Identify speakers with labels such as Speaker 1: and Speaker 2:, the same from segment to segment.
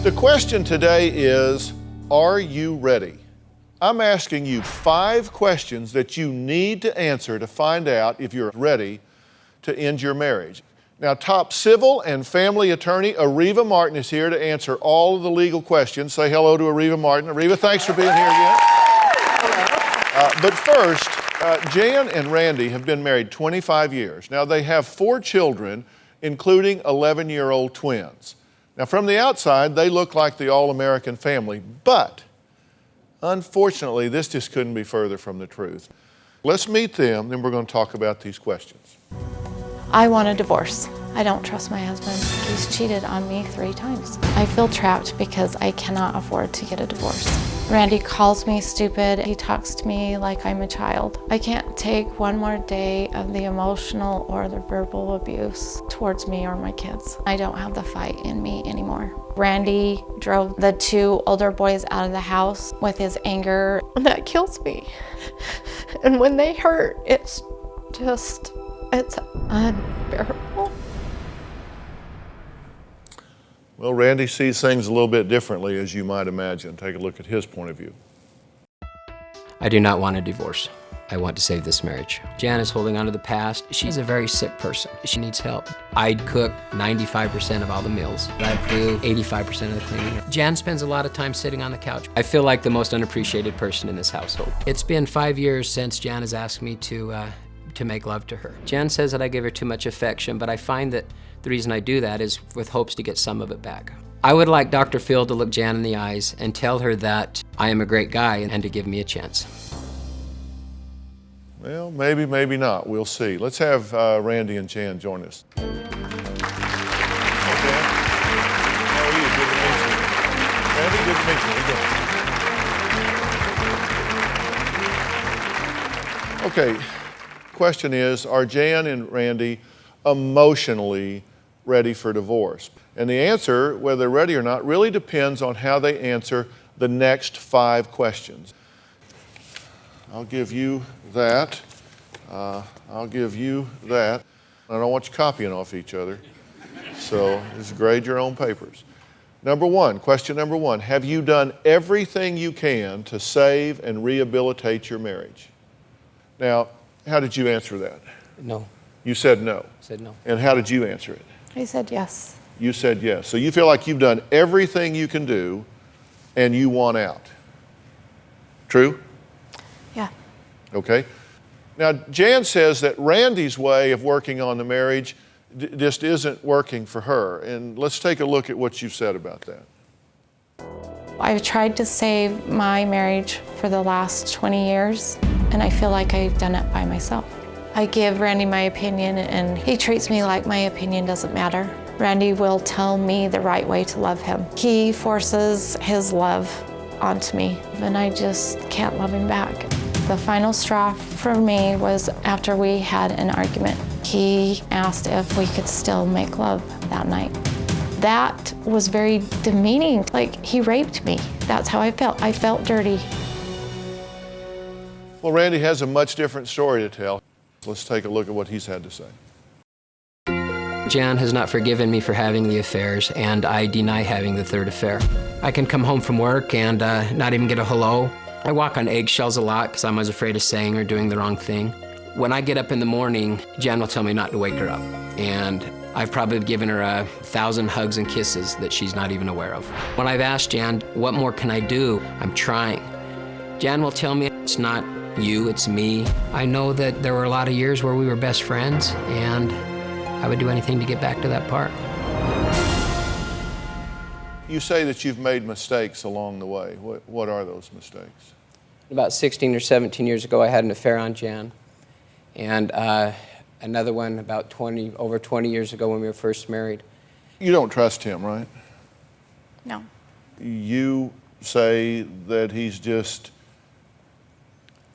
Speaker 1: The question today is, are you ready? I'm asking you 5 questions that you need to answer to find out if you're ready to end your marriage. Now, top civil and family attorney Areva Martin is here to answer all of the legal questions. Say hello to Areva Martin. Areva, thanks for being here again. But first, Jan and Randy have been married 25 years. Now, they have 4 children, including 11-year-old twins. Now, from the outside, they look like the all-American family, but unfortunately, this just couldn't be further from the truth. Let's meet them, then we're going to talk about these questions.
Speaker 2: I want a divorce. I don't trust my husband. He's cheated on me 3 times. I feel trapped because I cannot afford to get a divorce. Randy calls me stupid. He talks to me like I'm a child. I can't take one more day of the emotional or the verbal abuse towards me or my kids. I don't have the fight in me anymore. Randy drove the 2 older boys out of the house with his anger. That kills me. And when they hurt, it's unbearable.
Speaker 1: Well, Randy sees things a little bit differently, as you might imagine. Take a look at his point of view.
Speaker 3: I do not want a divorce. I want to save this marriage. Jan is holding on to the past. She's a very sick person. She needs help. I cook 95% of all the meals. I do 85% of the cleaning. Jan spends a lot of time sitting on the couch. I feel like the most unappreciated person in this household. It's been 5 years since Jan has asked me to make love to her. Jan says that I give her too much affection, but I find that the reason I do that is with hopes to get some of it back. I would like Dr. Phil to look Jan in the eyes and tell her that I am a great guy and to give me a chance.
Speaker 1: Well, maybe, maybe not. We'll see. Let's have Randy and Jan join us. Hey, Jan. How are you? Good to meet you. Randy, good to meet you. How you doing? Okay. Question is, are Jan and Randy emotionally ready for divorce? And the answer, whether they're ready or not, really depends on how they answer the next 5 questions. I'll give you that. I'll give you that. I don't want you copying off each other. So just grade your own papers. Question number 1, have you done everything you can to save and rehabilitate your marriage? Now, how did you answer that?
Speaker 3: No.
Speaker 1: You said no.
Speaker 3: I said no.
Speaker 1: And how did you answer it?
Speaker 2: I said yes.
Speaker 1: You said yes. So you feel like you've done everything you can do and you want out. True?
Speaker 2: Yeah.
Speaker 1: Okay. Now, Jan says that Randy's way of working on the marriage just isn't working for her. And let's take a look at what you've said about that.
Speaker 2: I've tried to save my marriage for the last 20 years, and I feel like I've done it by myself. I give Randy my opinion, and he treats me like my opinion doesn't matter. Randy will tell me the right way to love him. He forces his love onto me, and I just can't love him back. The final straw for me was after we had an argument. He asked if we could still make love that night. That was very demeaning, like he raped me. That's how I felt. I felt dirty.
Speaker 1: Well, Randy has a much different story to tell. Let's take a look at what he's had to say.
Speaker 3: Jan has not forgiven me for having the affairs, and I deny having the 3rd affair. I can come home from work and not even get a hello. I walk on eggshells a lot because I'm always afraid of saying or doing the wrong thing. When I get up in the morning, Jan will tell me not to wake her up. And I've probably given her 1,000 hugs and kisses that she's not even aware of. When I've asked Jan, what more can I do? I'm trying. Jan will tell me it's not you, it's me. I know that there were a lot of years where we were best friends, and I would do anything to get back to that part.
Speaker 1: You say that you've made mistakes along the way. What are those mistakes?
Speaker 3: About 16 or 17 years ago, I had an affair on Jan. And another one about over 20 years ago when we were first married.
Speaker 1: You don't trust him, right?
Speaker 2: No.
Speaker 1: You say that he's just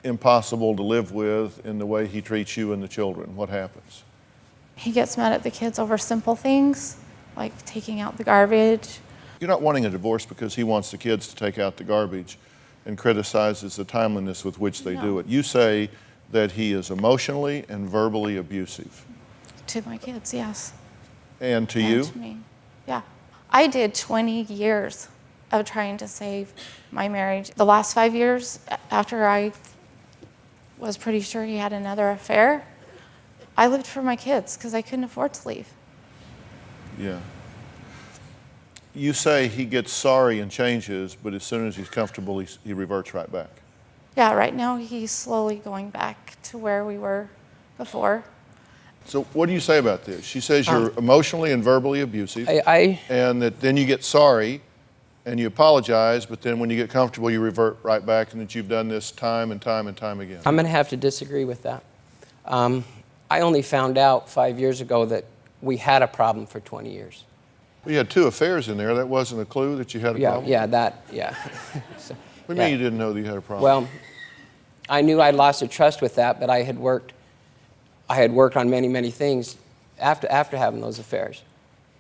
Speaker 1: impossible to live with in the way he treats you and the children. What happens?
Speaker 2: He gets mad at the kids over simple things, like taking out the garbage.
Speaker 1: You're not wanting a divorce because he wants the kids to take out the garbage and criticizes the timeliness with which they do it. You say that he is emotionally and verbally abusive.
Speaker 2: To my kids, yes.
Speaker 1: And to
Speaker 2: And
Speaker 1: you?
Speaker 2: to me, yeah. I did 20 years of trying to save my marriage. The last 5 years, after I was pretty sure he had another affair, I lived for my kids because I couldn't afford to leave.
Speaker 1: Yeah. You say he gets sorry and changes, but as soon as he's comfortable, he reverts right back.
Speaker 2: Yeah, right now he's slowly going back to where we were before.
Speaker 1: So what do you say about this? She says you're emotionally and verbally abusive, and that then you get sorry and you apologize, but then when you get comfortable, you revert right back, and that you've done this time and time and time again.
Speaker 3: I'm going to have to disagree with that. I only found out 5 years ago that we had a problem for 20 years.
Speaker 1: Well, you had 2 affairs in there. That wasn't a clue that you had a problem?
Speaker 3: Yeah. So,
Speaker 1: What do you mean you didn't know that you had a problem?
Speaker 3: Well, I knew I'd lost the trust with that, but I had worked on many, many things after having those affairs.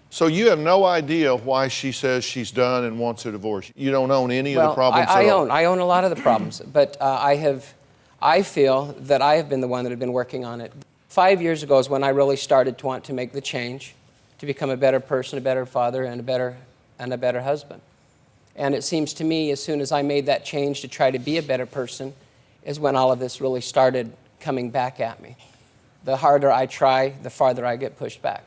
Speaker 1: So you have no idea why she says she's done and wants a divorce. You don't own any of the problems at all?
Speaker 3: I own a lot of the problems, but I feel that I have been the one that have been working on it. 5 years ago is when I really started to want to make the change, to become a better person, a better father, and a better husband. And it seems to me, as soon as I made that change to try to be a better person, is when all of this really started coming back at me. The harder I try, the farther I get pushed back.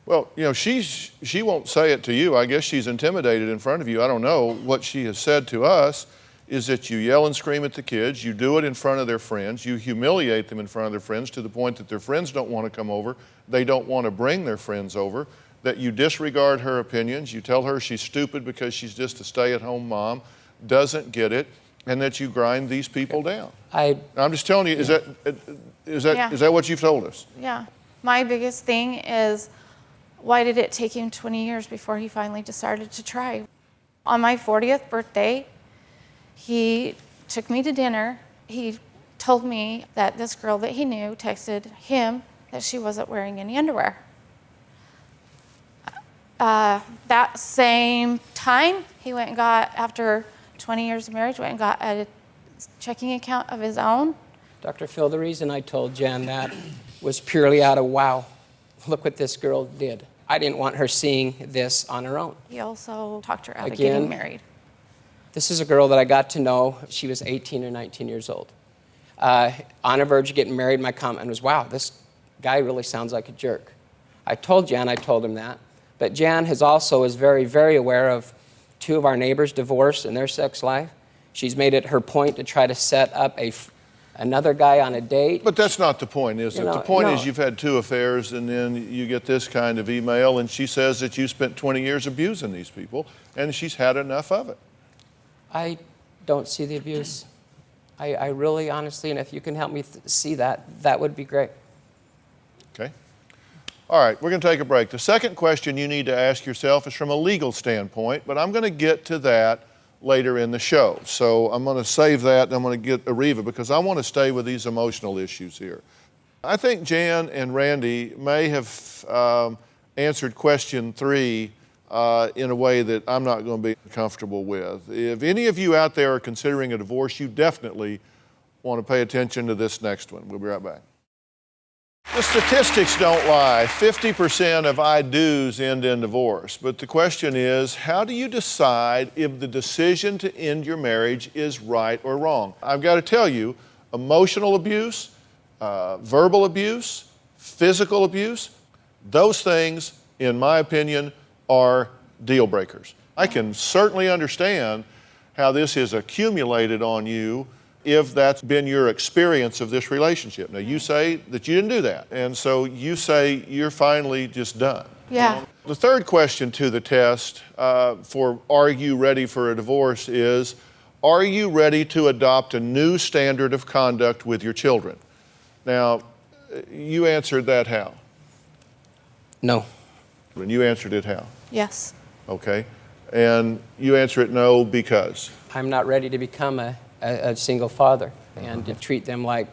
Speaker 1: Well, you know, she won't say it to you. I guess she's intimidated in front of you. I don't know. What she has said to us is that you yell and scream at the kids, you do it in front of their friends, you humiliate them in front of their friends to the point that their friends don't want to come over, they don't want to bring their friends over, that you disregard her opinions, you tell her she's stupid because she's just a stay-at-home mom, doesn't get it, and that you grind these people down. I'm just telling you, is that what you've told us?
Speaker 2: Yeah. My biggest thing is, why did it take him 20 years before he finally decided to try? On my 40th birthday, he took me to dinner. He told me that this girl that he knew texted him that she wasn't wearing any underwear. That same time, he went and got, after 20 years of marriage, went and got a checking account of his own.
Speaker 3: Dr. Phil, the reason I told Jan that was purely out of, wow, look what this girl did. I didn't want her seeing this on her own.
Speaker 2: He also talked her out of getting married.
Speaker 3: This is a girl that I got to know. She was 18 or 19 years old. On the verge of getting married, my comment was, wow, this guy really sounds like a jerk. I told him that. But Jan is very, very aware of 2 of our neighbors' divorce and their sex life. She's made it her point to try to set up another guy on a date.
Speaker 1: But that's not the point, is it? The point is you've had 2 affairs, and then you get this kind of email, and she says that you spent 20 years abusing these people, and she's had enough of it.
Speaker 3: I don't see the abuse. I really, honestly, and if you can help me see that, that would be great.
Speaker 1: Okay. All right, we're going to take a break. The second question you need to ask yourself is from a legal standpoint, but I'm going to get to that later in the show. So I'm going to save that, and I'm going to get Areva, because I want to stay with these emotional issues here. I think Jan and Randy may have answered question 3 in a way that I'm not going to be comfortable with. If any of you out there are considering a divorce, you definitely want to pay attention to this next one. We'll be right back. The statistics don't lie. 50% of I do's end in divorce. But the question is, how do you decide if the decision to end your marriage is right or wrong? I've got to tell you, emotional abuse, verbal abuse, physical abuse, those things, in my opinion, are deal breakers. I can certainly understand how this has accumulated on you if that's been your experience of this relationship. Now, you say that you didn't do that, and so you say you're finally just done.
Speaker 2: Yeah.
Speaker 1: The third question to the test for are you ready for a divorce is, are you ready to adopt a new standard of conduct with your children? Now, you answered that how?
Speaker 3: No.
Speaker 1: And you answered it how?
Speaker 2: Yes.
Speaker 1: Okay. And you answer it no because?
Speaker 3: I'm not ready to become a single father and to treat them like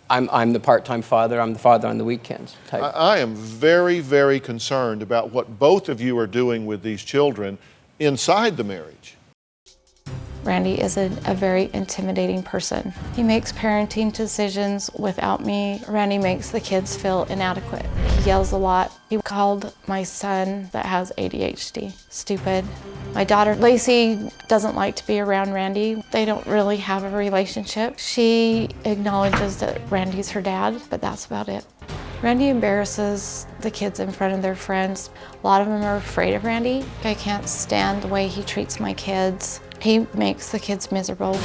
Speaker 3: I'm the part-time father, I'm the father on the weekends type.
Speaker 1: I am very, very concerned about what both of you are doing with these children inside the marriage.
Speaker 2: Randy is a very intimidating person. He makes parenting decisions without me. Randy makes the kids feel inadequate. He yells a lot. He called my son that has ADHD stupid. My daughter, Lacey, doesn't like to be around Randy. They don't really have a relationship. She acknowledges that Randy's her dad, but that's about it. Randy embarrasses the kids in front of their friends. A lot of them are afraid of Randy. I can't stand the way he treats my kids. He makes the kids miserable.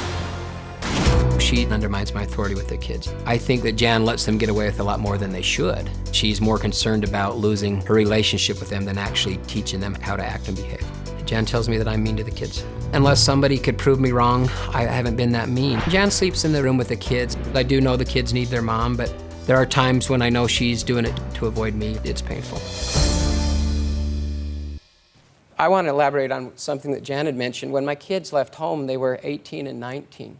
Speaker 3: She undermines my authority with the kids. I think that Jan lets them get away with a lot more than they should. She's more concerned about losing her relationship with them than actually teaching them how to act and behave. Jan tells me that I'm mean to the kids. Unless somebody could prove me wrong, I haven't been that mean. Jan sleeps in the room with the kids. I do know the kids need their mom, but there are times when I know she's doing it to avoid me. It's painful. I want to elaborate on something that Jan had mentioned. When my kids left home, they were 18 and 19.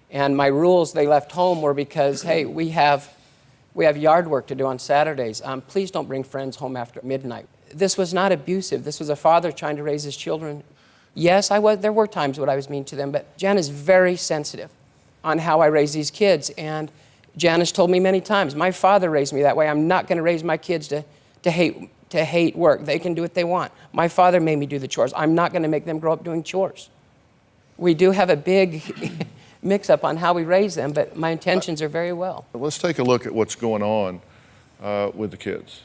Speaker 3: And my rules they left home were because, hey, we have yard work to do on Saturdays. Please don't bring friends home after midnight. This was not abusive. This was a father trying to raise his children. Yes, there were times when I was mean to them, but Jan is very sensitive on how I raise these kids. And Jan has told me many times, my father raised me that way. I'm not going to raise my kids to hate work. They can do what they want. My father made me do the chores. I'm not going to make them grow up doing chores. We do have a big mix-up on how we raise them, but my intentions are very well.
Speaker 1: Let's take a look at what's going on with the kids.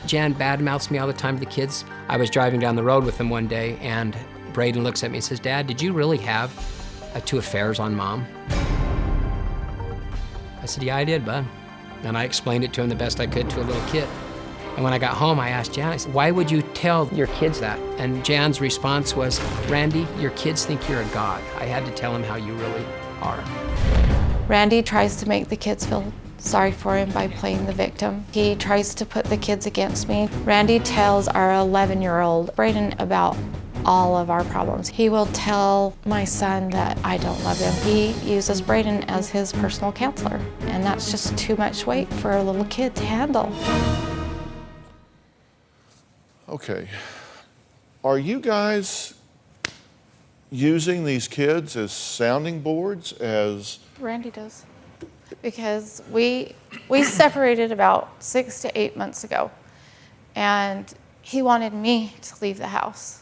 Speaker 3: Jan badmouths me all the time to the kids. I was driving down the road with them one day, and Braden looks at me and says, "Dad, did you really have 2 affairs on Mom?" I said, "Yeah, I did, bud." And I explained it to him the best I could to a little kid. And when I got home, I asked Jan, I said, "Why would you tell your kids that?" And Jan's response was, "Randy, your kids think you're a god. I had to tell him how you really are."
Speaker 2: Randy tries to make the kids feel sorry for him by playing the victim. He tries to put the kids against me. Randy tells our 11-year-old Braden about all of our problems. He will tell my son that I don't love him. He uses Braden as his personal counselor, and that's just too much weight for a little kid to handle.
Speaker 1: Okay. Are you guys using these kids as sounding boards, as...
Speaker 2: Randy does. Because we separated about 6 to 8 months ago, and he wanted me to leave the house.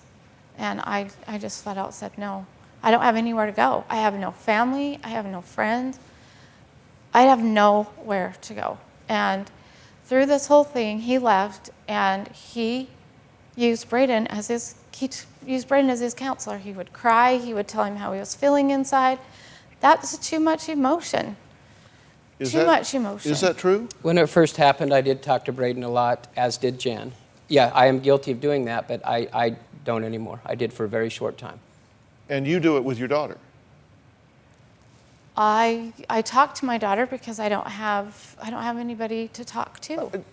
Speaker 2: And I just flat out said no. I don't have anywhere to go. I have no family. I have no friends. I have nowhere to go. And through this whole thing, he left, and he used Braden as his counselor. He would cry. He would tell him how he was feeling inside. That's too much emotion. Too much emotion.
Speaker 1: Is that true?
Speaker 3: When it first happened, I did talk to Braden a lot, as did Jan. Yeah, I am guilty of doing that, but I don't anymore. I did for a very short time.
Speaker 1: And you do it with your daughter?
Speaker 2: I talk to my daughter because I don't have anybody to talk to.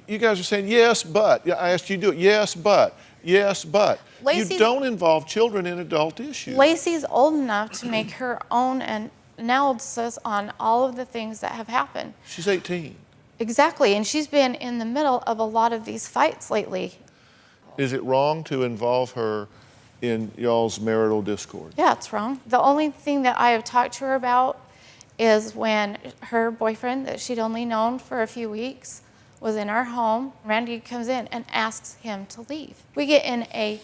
Speaker 1: You guys are saying yes, but. Yeah, I asked you to do it. Yes, but. Yes, but. You don't involve children in adult issues.
Speaker 2: Lacey's old enough to make her own analysis on all of the things that have happened.
Speaker 1: She's 18.
Speaker 2: Exactly, and she's been in the middle of a lot of these fights lately.
Speaker 1: Is it wrong to involve her in y'all's marital discord?
Speaker 2: Yeah, it's wrong. The only thing that I have talked to her about is when her boyfriend that she'd only known for a few weeks was in our home. Randy comes in and asks him to leave. We get in a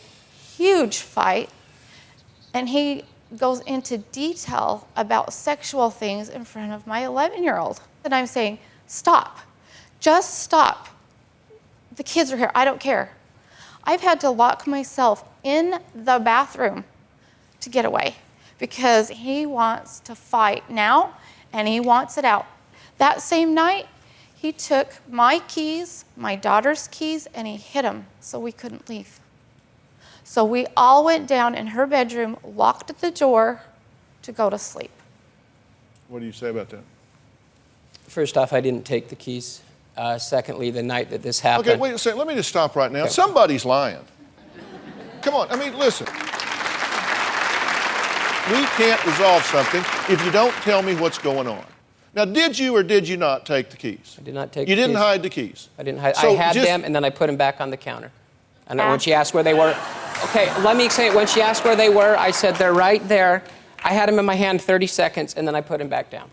Speaker 2: huge fight, and he goes into detail about sexual things in front of my 11-year-old. And I'm saying, stop, just stop. The kids are here, I don't care. I've had to lock myself in the bathroom to get away because he wants to fight now and he wants it out. That same night, he took my keys, my daughter's keys, and he hid them so we couldn't leave. So we all went down in her bedroom, locked the door to go to sleep.
Speaker 1: What do you say about that?
Speaker 3: First off, I didn't take the keys. Secondly, the night that this happened...
Speaker 1: Okay, wait a second. Let me just stop right now. Okay. Somebody's lying. Come on. I mean, listen. We can't resolve something if you don't tell me what's going on. Now, did you or did you not take the keys?
Speaker 3: I did not take the keys.
Speaker 1: You didn't hide the keys?
Speaker 3: I didn't hide. So I had them, and then I put them back on the counter. And then when she asked where they were, Okay, let me say it. When she asked where they were, I said, they're right there. I had them in my hand 30 seconds, and then I put them back down.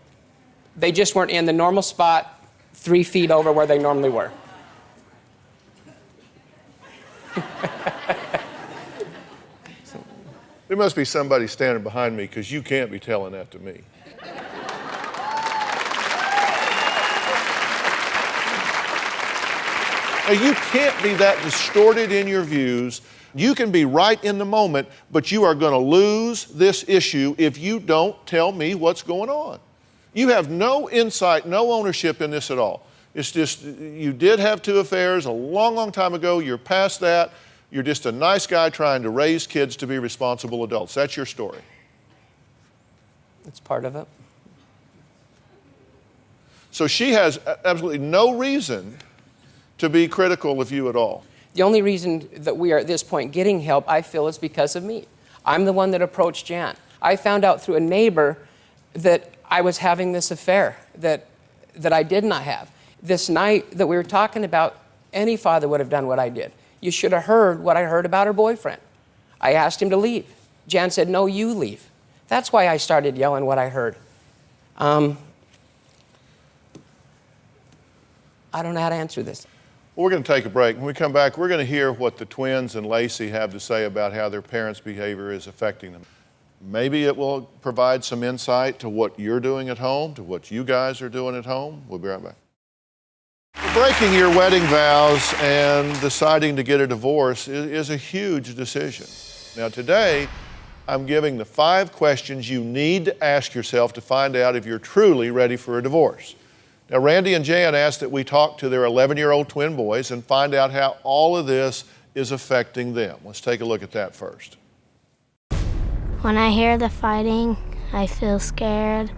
Speaker 3: They just weren't in the normal spot 3 feet over where they normally were.
Speaker 1: There must be somebody standing behind me because you can't be telling that to me. Now, you can't be that distorted in your views. You can be right in the moment, but you are going to lose this issue if you don't tell me what's going on. You have no insight, no ownership in this at all. It's just, you did have 2 affairs a long, long time ago. You're past that. You're just a nice guy trying to raise kids to be responsible adults. That's your story.
Speaker 3: It's part of it.
Speaker 1: So she has absolutely no reason to be critical of you at all.
Speaker 3: The only reason that we are at this point getting help, I feel, is because of me. I'm the one that approached Jan. I found out through a neighbor that I was having this affair that I did not have. This night that we were talking about, any father would have done what I did. You should have heard what I heard about her boyfriend. I asked him to leave. Jan said, no, you leave. That's why I started yelling what I heard. I don't know how to answer this.
Speaker 1: Well, we're going to take a break. When we come back, we're going to hear what the twins and Lacey have to say about how their parents' behavior is affecting them. Maybe it will provide some insight to what you're doing at home, to what you guys are doing at home. We'll be right back. Breaking your wedding vows and deciding to get a divorce is a huge decision. Now today, I'm giving the 5 questions you need to ask yourself to find out if you're truly ready for a divorce. Now, Randy and Jan asked that we talk to their 11-year-old twin boys and find out how all of this is affecting them. Let's take a look at that first.
Speaker 4: When I hear the fighting, I feel scared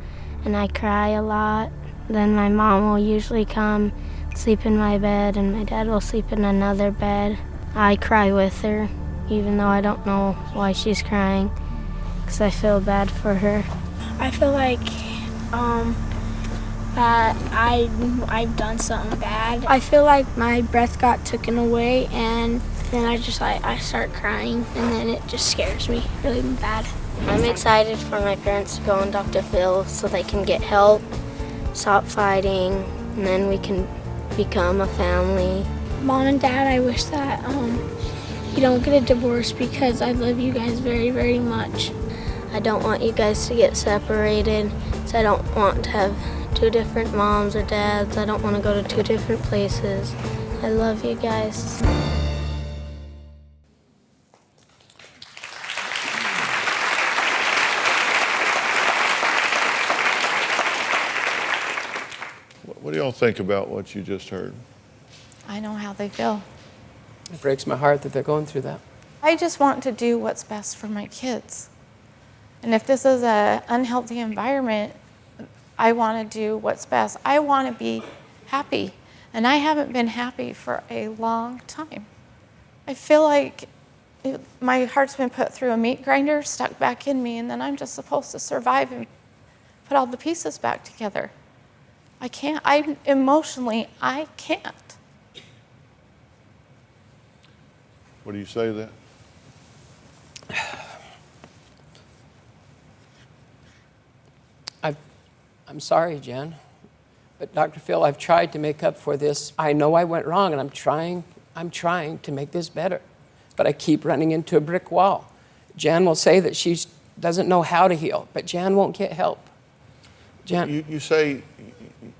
Speaker 4: and I cry a lot. Then my mom will usually come sleep in my bed and my dad will sleep in another bed. I cry with her, even though I don't know why she's crying, because I feel bad for her.
Speaker 5: I feel like that I've done something bad. I feel like my breath got taken away, and then I start crying, and then it just scares me really bad.
Speaker 4: I'm excited for my parents to go on Dr. Phil so they can get help, stop fighting, and then we can become a family.
Speaker 5: Mom and Dad, I wish that you don't get a divorce because I love you guys very, very much.
Speaker 4: I don't want you guys to get separated, so I don't want to have 2 different moms or dads. I don't want to go to 2 different places. I love you guys.
Speaker 1: What do y'all think about what you just heard?
Speaker 2: I know how they feel.
Speaker 3: It breaks my heart that they're going through that.
Speaker 2: I just want to do what's best for my kids. And if this is an unhealthy environment, I want to do what's best. I want to be happy. And I haven't been happy for a long time. I feel like my heart's been put through a meat grinder, stuck back in me, and then I'm just supposed to survive and put all the pieces back together. I can't. I can't.
Speaker 1: What do you say to that?
Speaker 3: I'm sorry, Jan, but Dr. Phil, I've tried to make up for this. I know I went wrong, and I'm trying to make this better, but I keep running into a brick wall. Jan will say that she doesn't know how to heal, but Jan won't get help. Jan,
Speaker 1: You say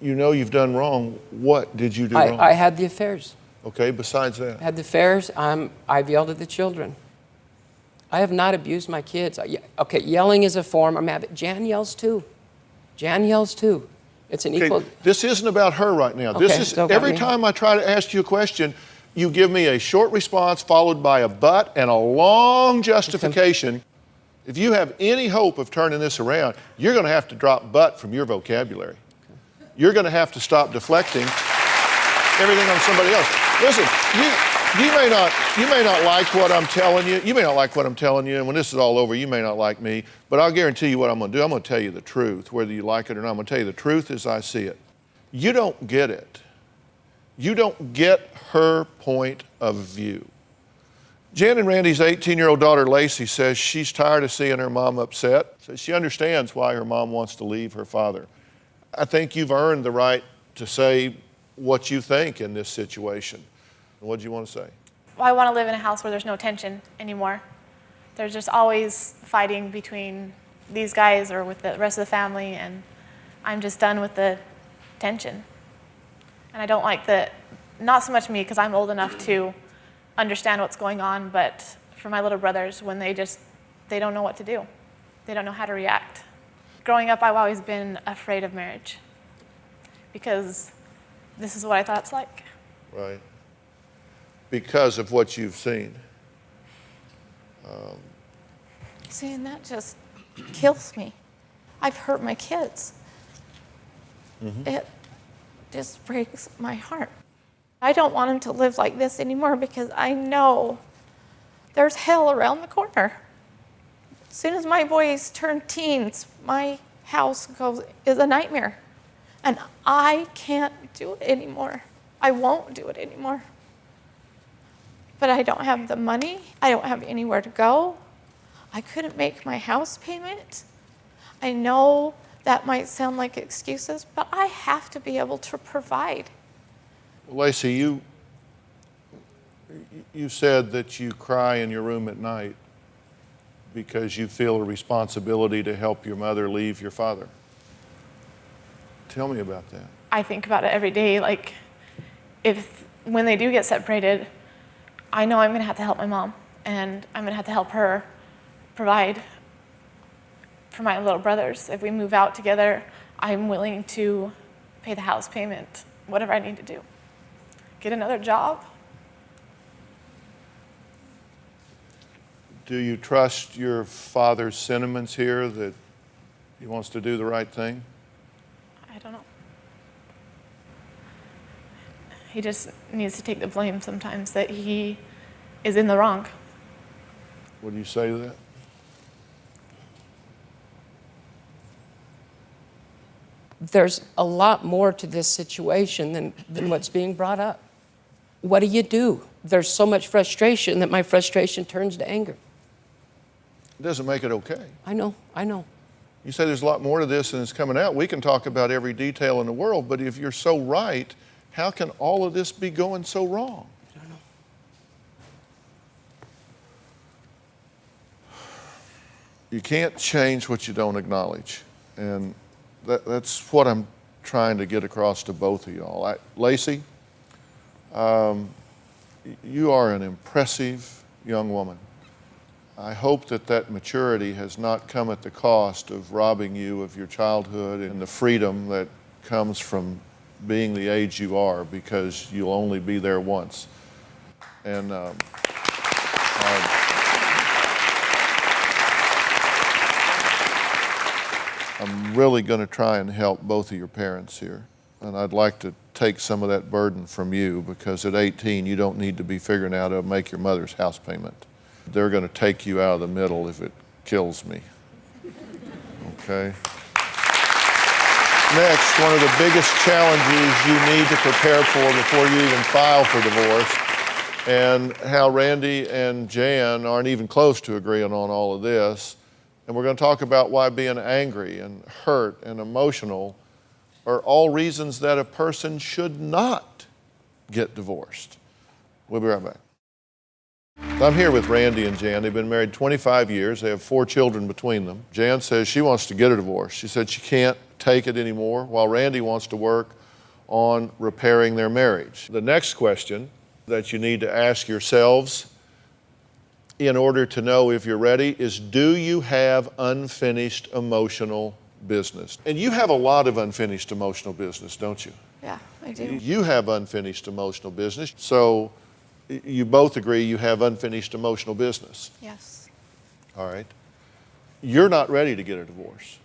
Speaker 1: you know you've done wrong. What did you do wrong?
Speaker 3: I had the affairs.
Speaker 1: Okay, besides that?
Speaker 3: I had the affairs. I've yelled at the children. I have not abused my kids. Okay, yelling is a form of habit. Jan yells too. Jan yells too. It's an equal.
Speaker 1: This isn't about her right now.
Speaker 3: Okay,
Speaker 1: This is every
Speaker 3: me.
Speaker 1: time I try to ask you a question, you give me a short response followed by a but and a long justification. If you have any hope of turning this around, you're going to have to drop but from your vocabulary. You're going to have to stop deflecting everything on somebody else. Listen, you may not like what I'm telling you. You may not like what I'm telling you, and when this is all over, you may not like me, but I'll guarantee you what I'm going to do. I'm going to tell you the truth, whether you like it or not. I'm going to tell you the truth as I see it. You don't get it. You don't get her point of view. Jan and Randy's 18-year-old daughter, Lacey, says she's tired of seeing her mom upset. So she understands why her mom wants to leave her father. I think you've earned the right to say what you think in this situation. What do you want to say?
Speaker 6: I want to live in a house where there's no tension anymore. There's just always fighting between these guys or with the rest of the family, and I'm just done with the tension. And I don't like the, not so much me, because I'm old enough to understand what's going on, but for my little brothers, when they don't know what to do. They don't know how to react. Growing up, I've always been afraid of marriage because this is what I thought it's like.
Speaker 1: Right. Because of what you've seen.
Speaker 2: See, and that just kills me. I've hurt my kids. It just breaks my heart. I don't want them to live like this anymore because I know there's hell around the corner. As soon as my boys turn teens, my house is a nightmare. And I can't do it anymore. I won't do it anymore. But I don't have the money. I don't have anywhere to go. I couldn't make my house payment. I know that might sound like excuses, but I have to be able to provide.
Speaker 1: Lacey, you said that you cry in your room at night because you feel a responsibility to help your mother leave your father. Tell me about that.
Speaker 6: I think about it every day. Like, when they do get separated, I know I'm going to have to help my mom, and I'm going to have to help her provide for my little brothers. If we move out together, I'm willing to pay the house payment, whatever I need to do. Get another job.
Speaker 1: Do you trust your father's sentiments here that he wants to do the right thing?
Speaker 6: I don't know. He just needs to take the blame sometimes that he is in the wrong.
Speaker 1: What do you say to that?
Speaker 7: There's a lot more to this situation than what's being brought up. What do? There's so much frustration that my frustration turns to anger.
Speaker 1: It doesn't make it okay.
Speaker 7: I know.
Speaker 1: You say there's a lot more to this than is coming out. We can talk about every detail in the world, but if you're so right, how can all of this be going so wrong?
Speaker 7: I don't know.
Speaker 1: You can't change what you don't acknowledge. And that's what I'm trying to get across to both of y'all. Lacey, you are an impressive young woman. I hope that maturity has not come at the cost of robbing you of your childhood and the freedom that comes from being the age you are, because you'll only be there once. And I'm really going to try and help both of your parents here. And I'd like to take some of that burden from you, because at 18, you don't need to be figuring out how to make your mother's house payment. They're going to take you out of the middle if it kills me. Okay? Next, one of the biggest challenges you need to prepare for before you even file for divorce, and how Randy and Jan aren't even close to agreeing on all of this. And we're going to talk about why being angry and hurt and emotional are all reasons that a person should not get divorced. We'll be right back. I'm here with Randy and Jan. They've been married 25 years. They have 4 children between them. Jan says she wants to get a divorce. She said she can't take it anymore, while Randy wants to work on repairing their marriage. The next question that you need to ask yourselves in order to know if you're ready is, do you have unfinished emotional business? And you have a lot of unfinished emotional business, don't you?
Speaker 2: Yeah, I do.
Speaker 1: You have unfinished emotional business. So you both agree you have unfinished emotional business.
Speaker 2: Yes.
Speaker 1: All right. You're not ready to get a divorce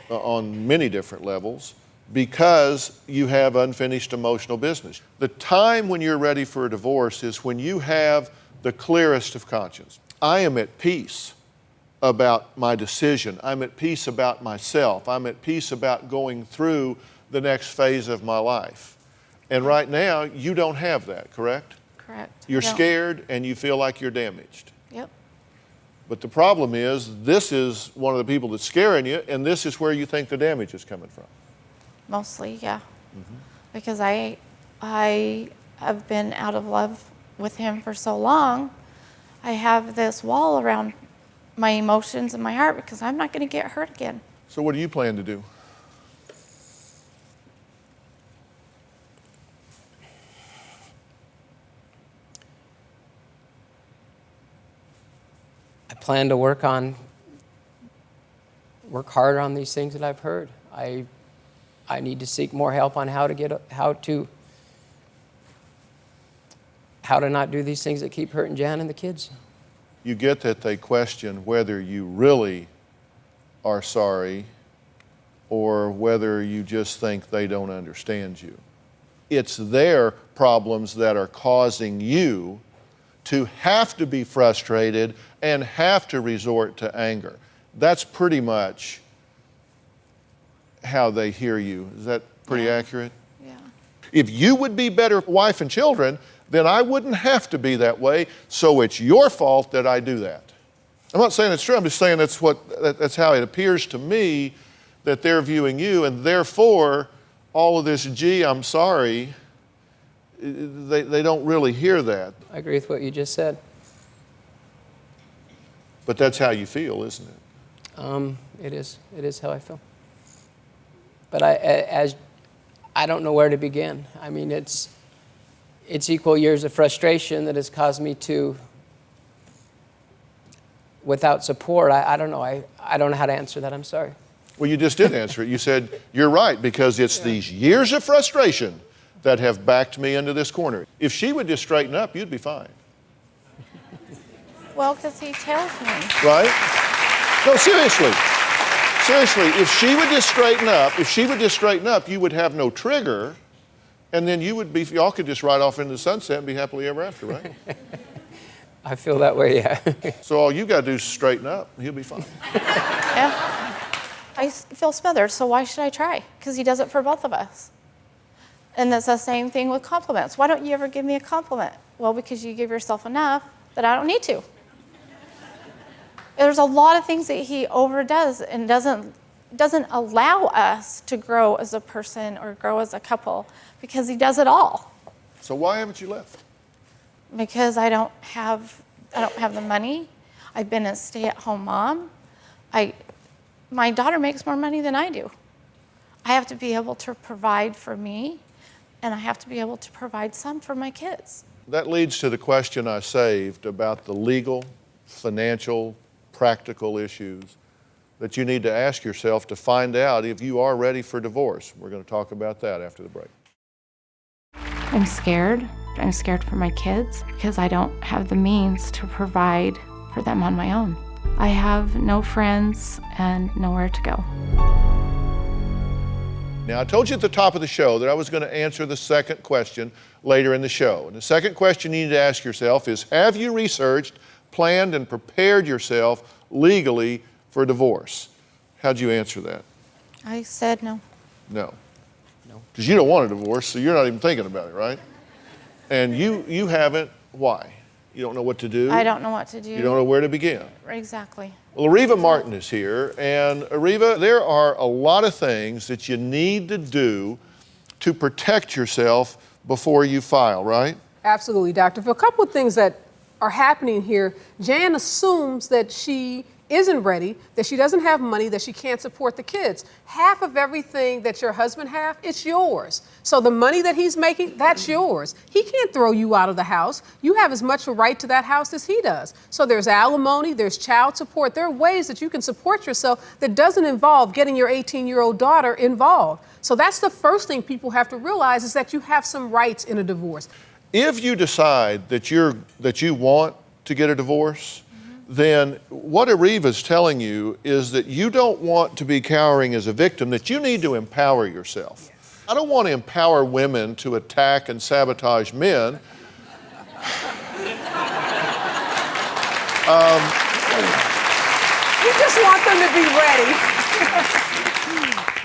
Speaker 1: on many different levels because you have unfinished emotional business. The time when you're ready for a divorce is when you have the clearest of conscience. I am at peace about my decision. I'm at peace about myself. I'm at peace about going through the next phase of my life. And right now, you don't have that, correct?
Speaker 2: Correct.
Speaker 1: You're
Speaker 2: I don't-
Speaker 1: scared and you feel like you're damaged.
Speaker 2: Yep.
Speaker 1: But the problem is, this is one of the people that's scaring you, and this is where you think the damage is coming from.
Speaker 2: Mostly, yeah. Because I have been out of love with him for so long. I have this wall around my emotions and my heart because I'm not going to get hurt again.
Speaker 1: So what do you plan to do?
Speaker 3: I plan to work harder on these things that I've heard. I need to seek more help on how to not do these things that keep hurting Jan and the kids.
Speaker 1: You get that they question whether you really are sorry or whether you just think they don't understand you. It's their problems that are causing you to have to be frustrated and have to resort to anger. That's pretty much how they hear you. Is that pretty accurate?
Speaker 2: Yeah.
Speaker 1: If you would be better wife and children, then I wouldn't have to be that way, so it's your fault that I do that. I'm not saying it's true, I'm just saying that's how it appears to me that they're viewing you, and therefore, all of this, gee, I'm sorry, they don't really hear that.
Speaker 3: I agree with what you just said.
Speaker 1: But that's how you feel, isn't it?
Speaker 3: It is how I feel. But I don't know where to begin. I mean, it's equal years of frustration that has caused me to, without support, I don't know. I don't know how to answer that. I'm sorry.
Speaker 1: Well, you just did answer it. You said, you're right, because it's these years of frustration that have backed me into this corner. If she would just straighten up, you'd be fine.
Speaker 2: Well, because he tells me.
Speaker 1: Right? No, seriously. Seriously, if she would just straighten up, you would have no trigger, and then y'all could just ride off into the sunset and be happily ever after, right?
Speaker 3: I feel that way, yeah.
Speaker 1: So all you got to do is straighten up, he'll be fine.
Speaker 2: Yeah. I feel smothered, so why should I try? Because he does it for both of us. And it's the same thing with compliments. Why don't you ever give me a compliment? Well, because you give yourself enough that I don't need to. There's a lot of things that he overdoes and doesn't allow us to grow as a person or grow as a couple because he does it all.
Speaker 1: So why haven't you left?
Speaker 2: Because I don't have the money. I've been a stay-at-home mom. My daughter makes more money than I do. I have to be able to provide for me, and I have to be able to provide some for my kids.
Speaker 1: That leads to the question I saved about the legal, financial, practical issues that you need to ask yourself to find out if you are ready for divorce. We're going to talk about that after the break.
Speaker 2: I'm scared. I'm scared for my kids because I don't have the means to provide for them on my own. I have no friends and nowhere to go.
Speaker 1: Now, I told you at the top of the show that I was going to answer the second question later in the show. And the second question you need to ask yourself is, have you researched, planned, and prepared yourself legally for divorce? How'd you answer that?
Speaker 2: I said no.
Speaker 1: No. No. Because you don't want a divorce, so you're not even thinking about it, right? And you haven't. Why? You don't know what to do?
Speaker 2: I don't know what to do.
Speaker 1: You don't know where to begin?
Speaker 2: Exactly.
Speaker 1: Well, Areva Martin is here, and Areva, there are a lot of things that you need to do to protect yourself before you file, right?
Speaker 8: Absolutely, Dr. Phil. A couple of things that are happening here. Jan assumes that she isn't ready, that she doesn't have money, that she can't support the kids. Half of everything that your husband has, it's yours. So the money that he's making, that's yours. He can't throw you out of the house. You have as much a right to that house as he does. So there's alimony, there's child support. There are ways that you can support yourself that doesn't involve getting your 18-year-old daughter involved. So that's the first thing people have to realize, is that you have some rights in a divorce.
Speaker 1: If you decide that you want to get a divorce, then what Areva's telling you is that you don't want to be cowering as a victim, that you need to empower yourself. Yes. I don't want to empower women to attack and sabotage men.
Speaker 8: You just want them to be ready.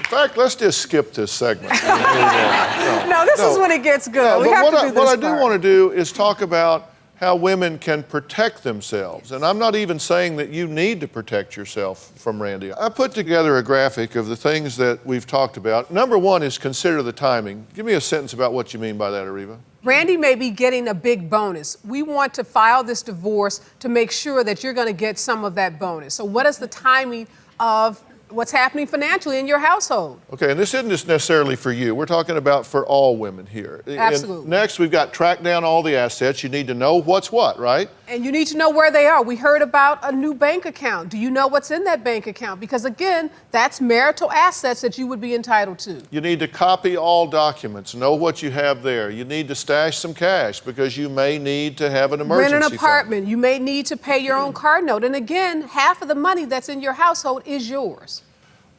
Speaker 1: fact, let's just skip this segment.
Speaker 8: No, this is when it gets good.
Speaker 1: No,
Speaker 8: We
Speaker 1: but
Speaker 8: have
Speaker 1: what
Speaker 8: to
Speaker 1: I,
Speaker 8: do
Speaker 1: what
Speaker 8: this
Speaker 1: I do
Speaker 8: part.
Speaker 1: want to do is talk about how women can protect themselves. And I'm not even saying that you need to protect yourself from Randy. I put together a graphic of the things that we've talked about. Number one is consider the timing. Give me a sentence about what you mean by that, Areva.
Speaker 8: Randy may be getting a big bonus. We want to file this divorce to make sure that you're going to get some of that bonus. So what is the timing of what's happening financially in your household?
Speaker 1: Okay, and this isn't just necessarily for you. We're talking about for all women here.
Speaker 8: Absolutely.
Speaker 1: And next, we've got track down all the assets. You need to know what's what, right?
Speaker 8: And you need to know where they are. We heard about a new bank account. Do you know what's in that bank account? Because again, that's marital assets that you would be entitled to.
Speaker 1: You need to copy all documents, know what you have there. You need to stash some cash because you may need to have an emergency
Speaker 8: Rent an
Speaker 1: fund.
Speaker 8: apartment. You may need to pay your own car note. And again, half of the money that's in your household is yours.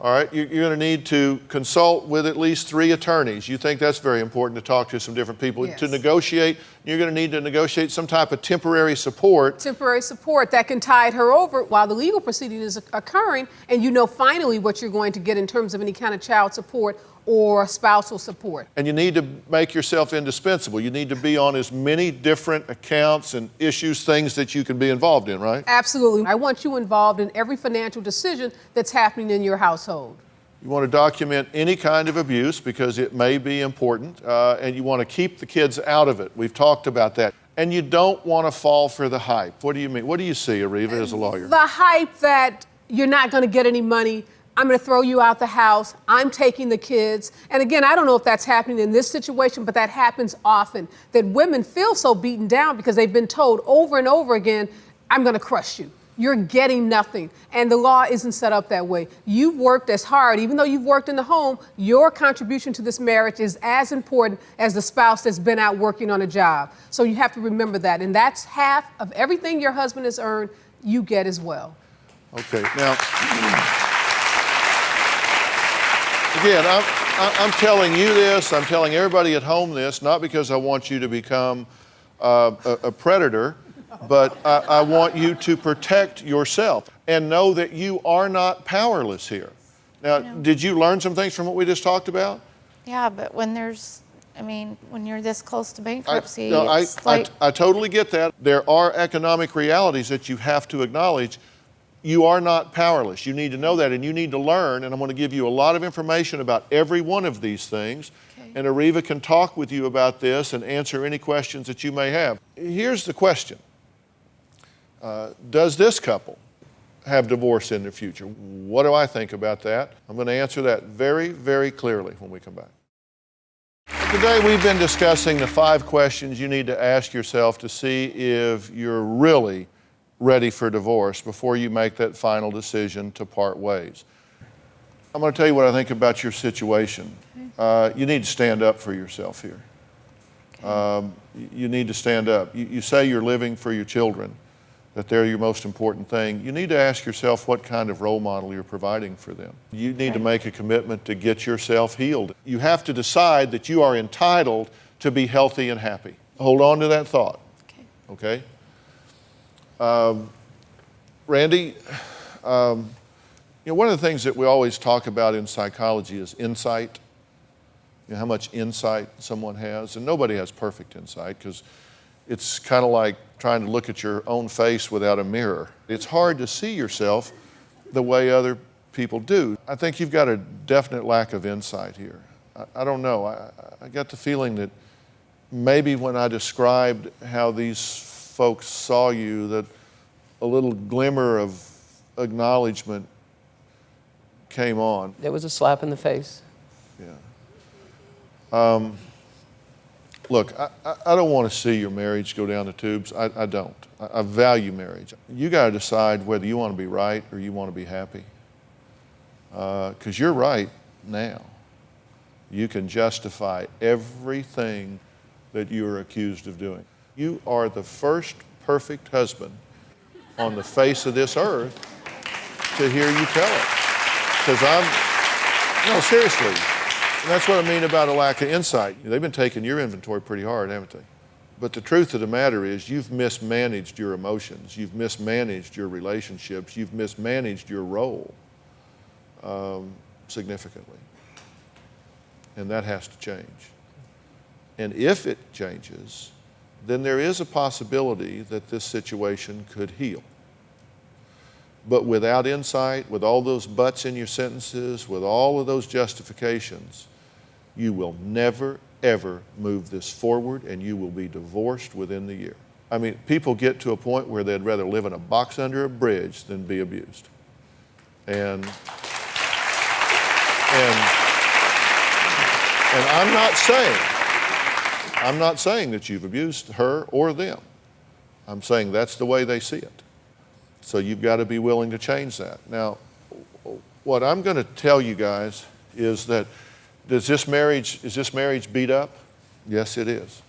Speaker 1: All right, you're going to need to consult with at least 3 attorneys. You think that's very important to talk to some different people.
Speaker 8: Yes.
Speaker 1: To negotiate, you're going to need to negotiate some type of temporary support.
Speaker 8: Temporary support that can tide her over while the legal proceeding is occurring, and you know finally what you're going to get in terms of any kind of child support or spousal support.
Speaker 1: And you need to make yourself indispensable. You need to be on as many different accounts and issues, things that you can be involved in, right?
Speaker 8: Absolutely. I want you involved in every financial decision that's happening in your household.
Speaker 1: You want to document any kind of abuse because it may be important, and you want to keep the kids out of it. We've talked about that. And you don't want to fall for the hype. What do you mean? What do you see, Areva, as a lawyer?
Speaker 8: The hype that you're not going to get any money, I'm going to throw you out the house, I'm taking the kids. And again, I don't know if that's happening in this situation, but that happens often, that women feel so beaten down because they've been told over and over again, I'm going to crush you. You're getting nothing. And the law isn't set up that way. You've worked as hard, even though you've worked in the home, your contribution to this marriage is as important as the spouse that's been out working on a job. So you have to remember that. And that's half of everything your husband has earned, you get as well.
Speaker 1: Okay, now, again, I'm telling you this, I'm telling everybody at home this, not because I want you to become a predator, but I want you to protect yourself and know that you are not powerless here. Now, did you learn some things from what we just talked about?
Speaker 2: Yeah, but when when you're this close to bankruptcy,
Speaker 1: I totally get that. There are economic realities that you have to acknowledge. You are not powerless. You need to know that, and you need to learn, and I'm going to give you a lot of information about every one of these things, and Areva can talk with you about this and answer any questions that you may have. Here's the question. Does this couple have divorce in the future? What do I think about that? I'm going to answer that very, very clearly when we come back. Today we've been discussing the 5 questions you need to ask yourself to see if you're really ready for divorce before you make that final decision to part ways. I'm going to tell you what I think about your situation. You need to stand up for yourself here. You need to stand up. You say you're living for your children, that they're your most important thing. You need to ask yourself what kind of role model you're providing for them. You need to make a commitment to get yourself healed. You have to decide that you are entitled to be healthy and happy. Hold on to that thought. Okay? Randy, one of the things that we always talk about in psychology is insight. How much insight someone has. And nobody has perfect insight because it's kind of like trying to look at your own face without a mirror. It's hard to see yourself the way other people do. I think you've got a definite lack of insight here. I don't know. I got the feeling that maybe when I described how these folks saw you, that a little glimmer of acknowledgement came on.
Speaker 7: There was a slap in the face.
Speaker 1: Yeah. Look, I don't want to see your marriage go down the tubes. I don't. I value marriage. You got to decide whether you want to be right or you want to be happy. Because you're right now. You can justify everything that you are accused of doing. You are the first perfect husband on the face of this earth to hear you tell it. Because no, seriously, and that's what I mean about a lack of insight. They've been taking your inventory pretty hard, haven't they? But the truth of the matter is you've mismanaged your emotions, you've mismanaged your relationships, you've mismanaged your role significantly. and that has to change. And if it changes, then there is a possibility that this situation could heal. But without insight, with all those buts in your sentences, with all of those justifications, you will never, ever move this forward, and you will be divorced within the year. I mean, people get to a point where they'd rather live in a box under a bridge than be abused. And I'm not saying that you've abused her or them. I'm saying that's the way they see it. So you've got to be willing to change that. Now, what I'm going to tell you guys is that is this marriage beat up? Yes, it is.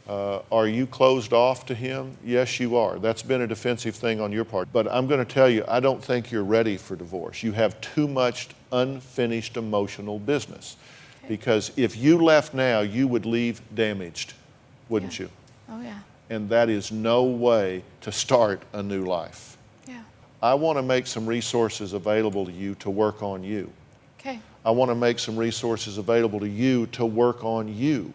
Speaker 1: Are you closed off to him? Yes, you are. That's been a defensive thing on your part. But I'm going to tell you, I don't think you're ready for divorce. You have too much unfinished emotional business. Okay. Because if you left now, you would leave damaged, wouldn't you?
Speaker 2: Oh, yeah.
Speaker 1: And that is no way to start a new life.
Speaker 2: Yeah.
Speaker 1: I want to make some resources available to you to work on you.
Speaker 2: Okay.
Speaker 1: I want to make some resources available to you to work on you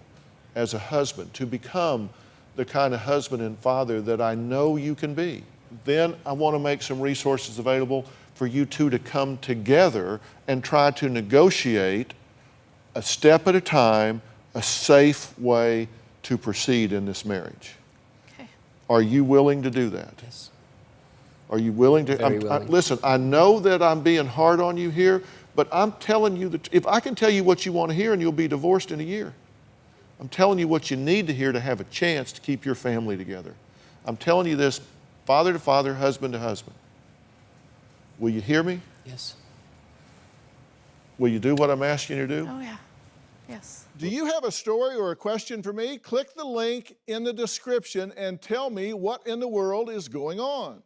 Speaker 1: as a husband, to become the kind of husband and father that I know you can be. Then I want to make some resources available for you two to come together and try to negotiate a step at a time, a safe way to proceed in this marriage.
Speaker 2: Okay.
Speaker 1: Are you willing to do that?
Speaker 3: Yes.
Speaker 1: Are you willing to?
Speaker 3: Very willing.
Speaker 1: Listen, I know that I'm being hard on you here, but I'm telling you that if I can tell you what you want to hear and you'll be divorced in a year. I'm telling you what you need to hear to have a chance to keep your family together. I'm telling you this, father to father, husband to husband. Will you hear me?
Speaker 3: Yes.
Speaker 1: Will you do what I'm asking you to do?
Speaker 2: Oh, yeah. Yes.
Speaker 1: Do you have a story or a question for me? Click the link in the description and tell me what in the world is going on.